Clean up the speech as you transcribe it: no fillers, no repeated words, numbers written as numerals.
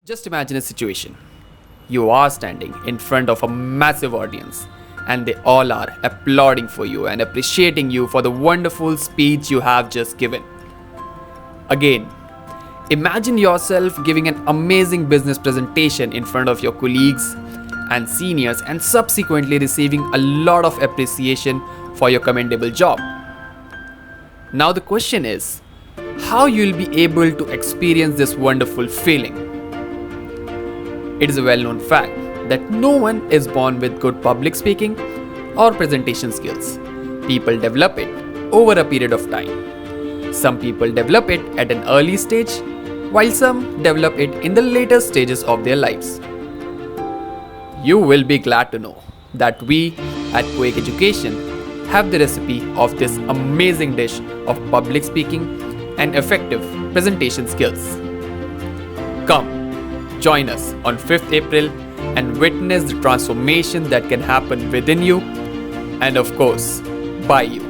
Just imagine a situation. You are standing in front of a massive audience and they all are applauding for you and appreciating you for the wonderful speech you have just given. Again, imagine yourself giving an amazing business presentation in front of your colleagues and seniors and subsequently receiving a lot of appreciation for your commendable job. Now the question is, how you will be able to experience this wonderful feeling? It is a well-known fact that no one is born with good public speaking or presentation skills. People develop it over a period of time. Some people develop it at an early stage, while some develop it in the later stages of their lives. You will be glad to know that we at KOAK Education have the recipe of this amazing dish of public speaking and effective presentation skills. Come, join us on 5th April and witness the transformation that can happen within you and of course by you.